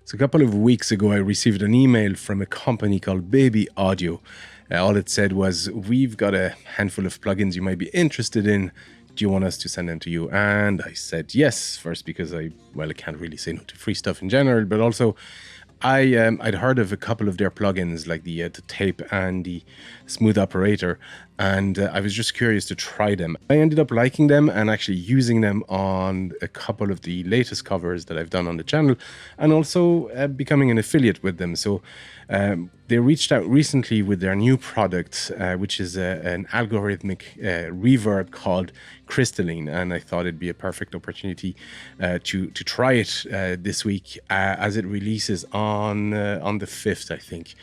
So a couple of weeks ago, I received an email from a company called Baby Audio. All it said was, we've got a handful of plugins you might be interested in. Do you want us to send them to you? And I said yes, first because I can't really say no to free stuff in general, but also I'd heard of a couple of their plugins, like the tape and the smooth operator, and I was just curious to try them. I ended up liking them and actually using them on a couple of the latest covers that I've done on the channel, and also becoming an affiliate with them. So they reached out recently with their new product, which is an algorithmic reverb called Crystalline, and I thought it'd be a perfect opportunity to try it this week as it releases on the 5th, I think,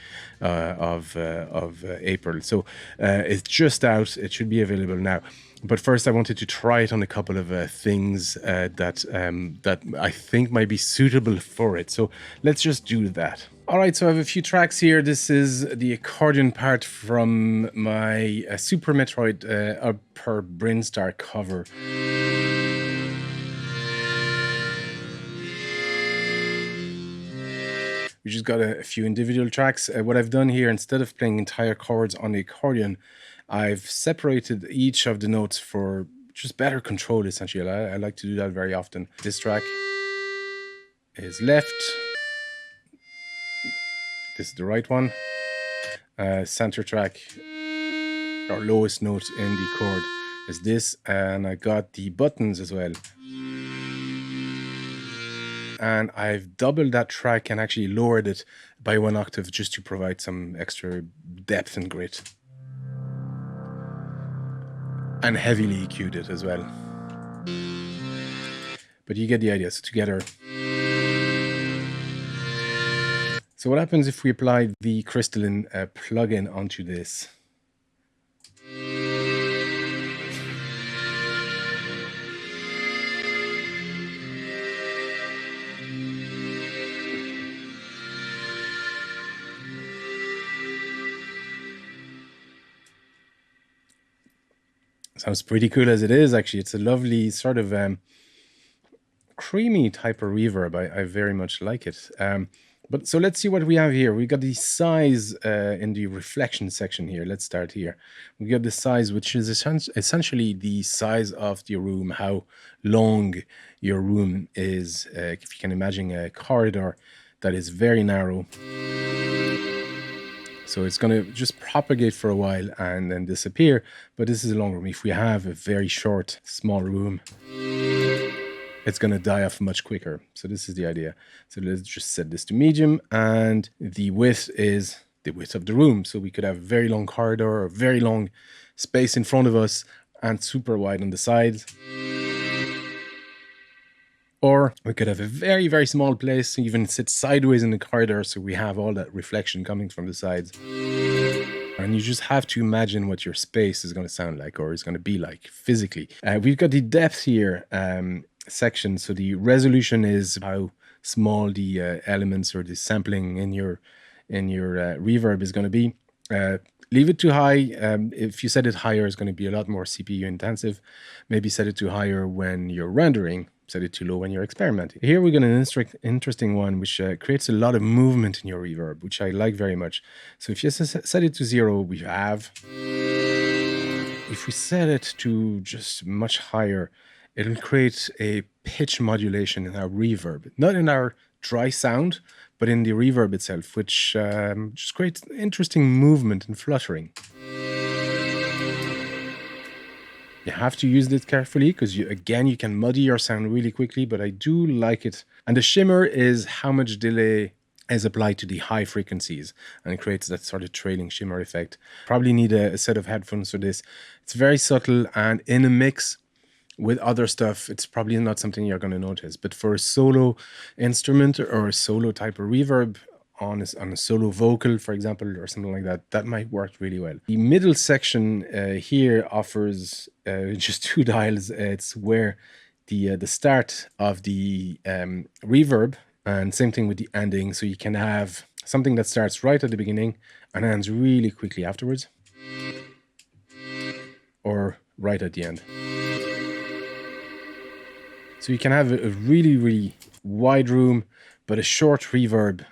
of April. So it's just out. It should be available now. But first, I wanted to try it on a couple of things that I think might be suitable for it. So let's just do that. All right, so I have a few tracks here. This is the accordion part from my Super Metroid Upper Brinstar cover. We just got a few individual tracks. What I've done here, instead of playing entire chords on the accordion, I've separated each of the notes for just better control, essentially. I like to do that very often. This track is left. This is the right one. Center track, or lowest note in the chord, is this. And I got the buttons as well. And I've doubled that track and actually lowered it by 1 octave just to provide some extra depth and grit. And heavily EQ'd it as well. But you get the idea. So together. So what happens if we apply the Crystalline plugin onto this? Sounds pretty cool as it is, actually. It's a lovely sort of creamy type of reverb. I very much like it. But so let's see what we have here. We got the size in the reflection section here. Let's start here. We got the size, which is essentially the size of your room, how long your room is. If you can imagine a corridor that is very narrow. So it's going to just propagate for a while and then disappear. But this is a long room. If we have a very short, small room, it's going to die off much quicker. So this is the idea. So let's just set this to medium. And the width is the width of the room. So we could have a very long corridor or very long space in front of us and super wide on the sides. Or we could have a very, very small place, even sit sideways in the corridor, so we have all that reflection coming from the sides. And you just have to imagine what your space is going to sound like, or is going to be like physically. We've got the depth here section. So the resolution is how small the elements or the sampling in your reverb is going to be. Leave it too high. If you set it higher, it's going to be a lot more CPU intensive. Maybe set it too higher when you're rendering. Set it too low when you're experimenting. Here we got an interesting one which creates a lot of movement in your reverb, which I like very much. So if you set it to 0, we have. If we set it to just much higher, it'll create a pitch modulation in our reverb, not in our dry sound, but in the reverb itself, which just creates interesting movement and fluttering. You have to use this carefully because you can muddy your sound really quickly, but I do like it. And the shimmer is how much delay is applied to the high frequencies, and it creates that sort of trailing shimmer effect. Probably need a set of headphones for this. It's very subtle, and in a mix with other stuff, it's probably not something you're going to notice. But for a solo instrument or a solo type of reverb, on a solo vocal, for example, or something like that, that might work really well. The middle section here offers just 2 dials. It's where the start of the reverb, and same thing with the ending. So you can have something that starts right at the beginning and ends really quickly afterwards, or right at the end. So you can have a really, really wide room but a short reverb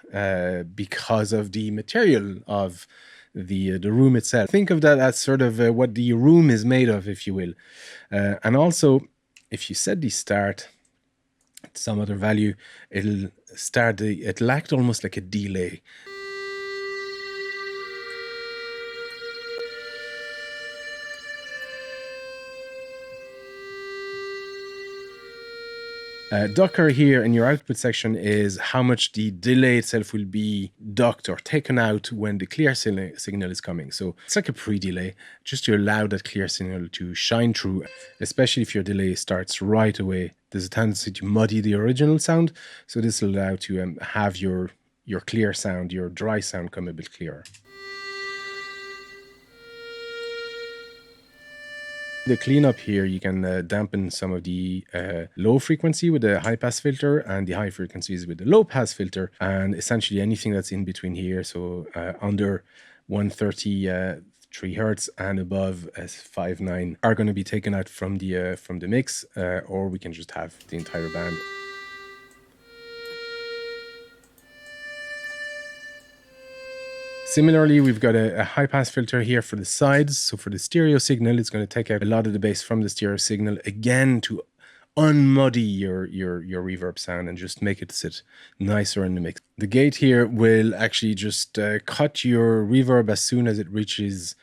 because of the material of the room itself. Think of that as sort of what the room is made of, if you will. And also, if you set the start at some other value, it'll act almost like a delay. Docker here in your output section is how much the delay itself will be ducked or taken out when the clear signal is coming. So it's like a pre-delay, just to allow that clear signal to shine through, especially if your delay starts right away. There's a tendency to muddy the original sound, so this will allow to have your clear sound, your dry sound come a bit clearer. The cleanup here, you can dampen some of the low frequency with the high pass filter and the high frequencies with the low pass filter, and essentially anything that's in between here. So under 133 hertz and above 5.9 are going to be taken out from the mix, or we can just have the entire band. Similarly, we've got a high-pass filter here for the sides. So for the stereo signal, it's going to take out a lot of the bass from the stereo signal, again, to unmuddy your reverb sound and just make it sit nicer in the mix. The gate here will actually just cut your reverb as soon as it reaches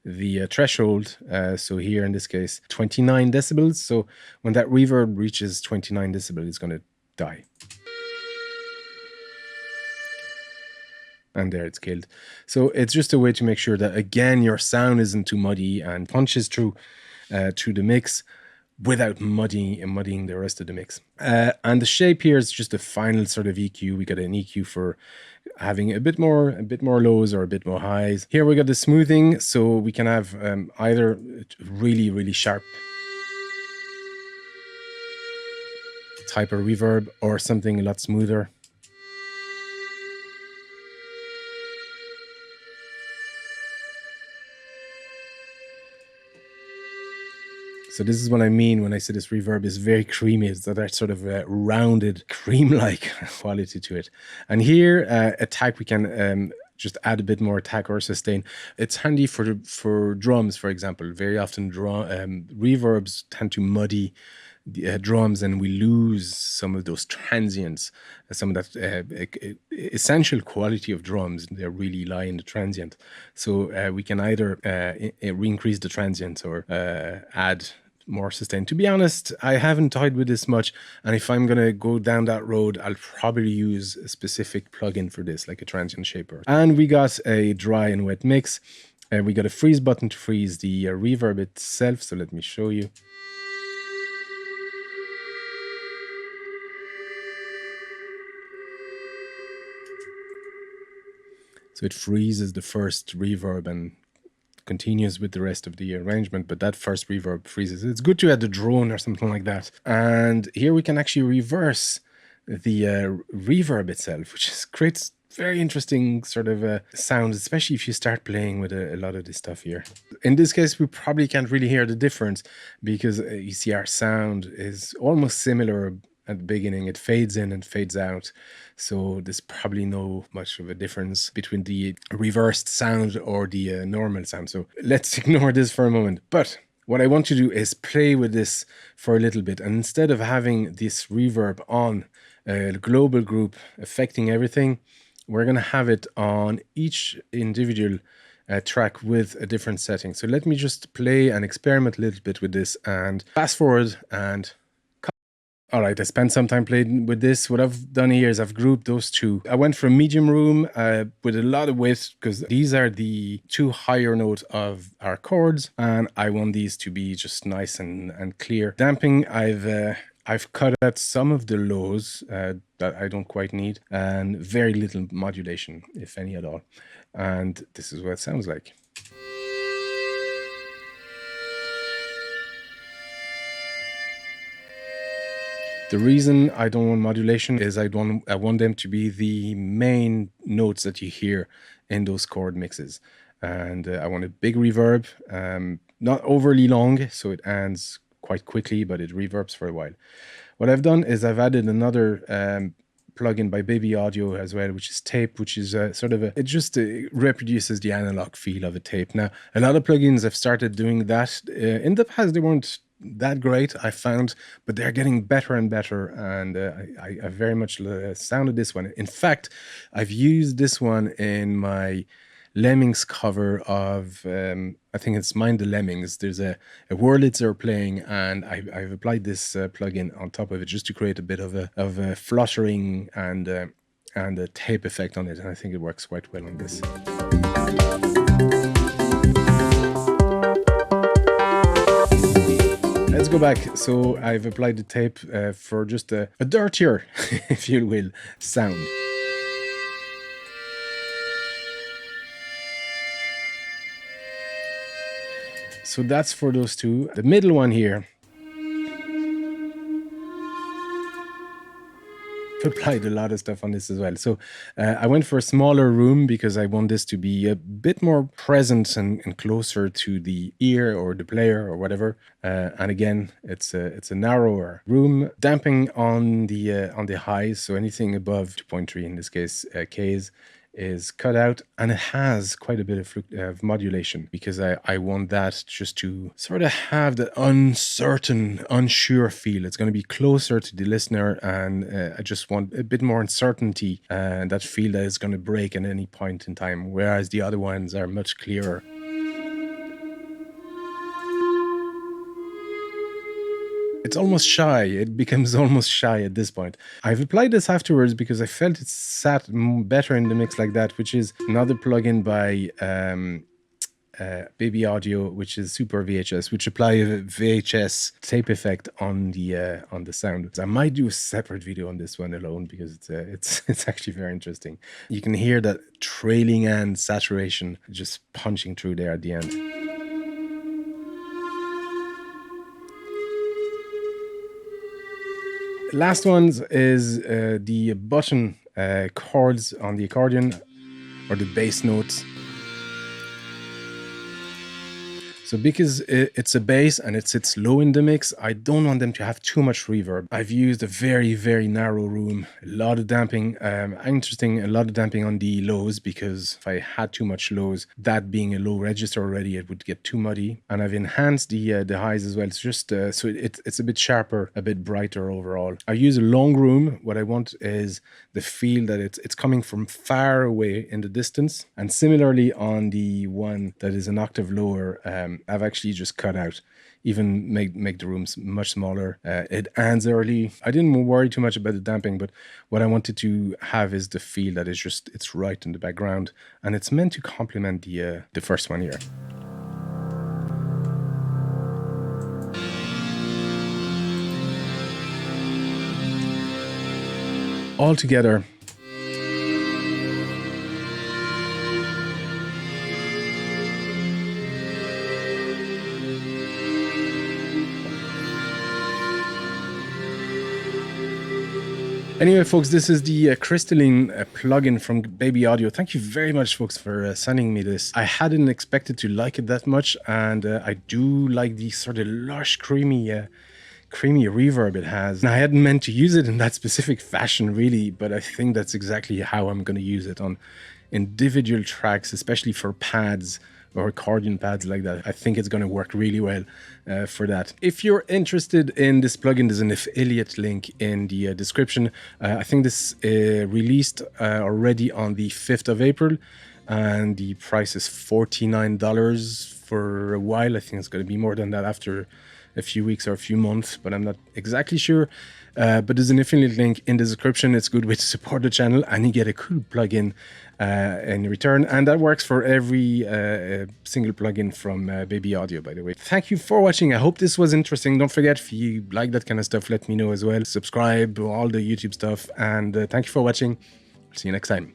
the threshold. So here in this case, 29 decibels. So when that reverb reaches 29 decibels, it's going to die. And there it's killed. So it's just a way to make sure that, again, your sound isn't too muddy and punches through the mix without muddying the rest of the mix. And the shape here is just a final sort of EQ. We got an EQ for having a bit more lows or a bit more highs. Here we got the smoothing, so we can have either really, really sharp type of reverb or something a lot smoother. So this is what I mean when I say this reverb is very creamy. It's that sort of rounded, cream-like quality to it. And here, attack, we can just add a bit more attack or sustain. It's handy for drums, for example. Very often reverbs tend to muddy the drums, and we lose some of those transients, some of that essential quality of drums. They really lie in the transient. So we can either increase the transients or add more sustain. To be honest, I haven't toyed with this much, and if I'm gonna go down that road, I'll probably use a specific plugin for this, like a transient shaper. And we got a dry and wet mix. We got a freeze button to freeze the reverb itself. So let me show you. So it freezes the first reverb and continues with the rest of the arrangement, but that first reverb freezes. It's good to add a drone or something like that. And here we can actually reverse the reverb itself, which creates very interesting sort of sounds, especially if you start playing with a lot of this stuff here. In this case, we probably can't really hear the difference because you see our sound is almost similar at the beginning. It fades in and fades out. So there's probably no much of a difference between the reversed sound or the normal sound. So let's ignore this for a moment. But what I want to do is play with this for a little bit. And instead of having this reverb on a global group affecting everything, we're going to have it on each individual track with a different setting. So let me just play and experiment a little bit with this and fast forward and all right, I spent some time playing with this. What I've done here is I've grouped those two. I went for a medium room with a lot of width because these are the two higher notes of our chords, and I want these to be just nice and clear. Damping, I've cut out some of the lows that I don't quite need, and very little modulation, if any at all. And this is what it sounds like. The reason I don't want modulation is I want them to be the main notes that you hear in those chord mixes. And I want a big reverb, not overly long, so it ends quite quickly, but it reverbs for a while. What I've done is I've added another plugin by Baby Audio as well, which is tape, which is sort of it just reproduces the analog feel of a tape. Now, a lot of plugins have started doing that. In the past, they weren't that great, I found, but they're getting better and better, and I very much sounded this one. In fact, I've used this one in my Lemmings cover of I think it's Mind the Lemmings. There's a Wurlitzer playing, and I've applied this plugin on top of it just to create a bit of a fluttering and a tape effect on it, and I think it works quite well on this. Let's go back. So I've applied the tape for just a dirtier, if you will, sound. So that's for those two. The middle one here, applied a lot of stuff on this as well. So I went for a smaller room because I want this to be a bit more present and closer to the ear or the player or whatever. And again, it's a narrower room. Damping on the highs, so anything above 2.3 in this case Ks, is cut out, and it has quite a bit of modulation because I want that just to sort of have that uncertain, unsure feel. It's going to be closer to the listener, and I just want a bit more uncertainty and that feel that it's going to break at any point in time, whereas the other ones are much clearer. It's almost shy. It becomes almost shy at this point. I've applied this afterwards because I felt it sat better in the mix like that, which is another plugin by Baby Audio, which is Super VHS, which apply a VHS tape effect on the sound. I might do a separate video on this one alone because it's actually very interesting. You can hear that trailing and saturation just punching through there at the end. Last ones is the button chords on the accordion, or the bass notes. So because it's a bass and it sits low in the mix, I don't want them to have too much reverb. I've used a very, very narrow room, a lot of damping, a lot of damping on the lows, because if I had too much lows, that being a low register already, it would get too muddy. And I've enhanced the highs as well. It's just so it's a bit sharper, a bit brighter overall. I use a long room. What I want is the feel that it's coming from far away in the distance. And similarly on the one that is an octave lower, I've actually just cut out, even make the rooms much smaller. It ends early. I didn't worry too much about the damping, but what I wanted to have is the feel that it's right in the background, and it's meant to complement the first one here. All together, anyway, folks, this is the Crystalline plugin from Baby Audio. Thank you very much, folks, for sending me this. I hadn't expected to like it that much, and I do like the sort of lush, creamy reverb it has. Now, I hadn't meant to use it in that specific fashion, really, but I think that's exactly how I'm going to use it on individual tracks, especially for pads or accordion pads like that. I think it's going to work really well for that. If you're interested in this plugin, there's an affiliate link in the description. I think this released already on the 5th of April, and the price is $49 for a while. I think it's going to be more than that after a few weeks or a few months, but I'm not exactly sure. But there's an affiliate link in the description. It's a good way to support the channel, and you get a cool plugin in return, and that works for every single plugin from Baby Audio, by the way. Thank you for watching. I hope this was interesting. Don't forget, if you like that kind of stuff, let me know as well. Subscribe, all the YouTube stuff, and thank you for watching. See you next time.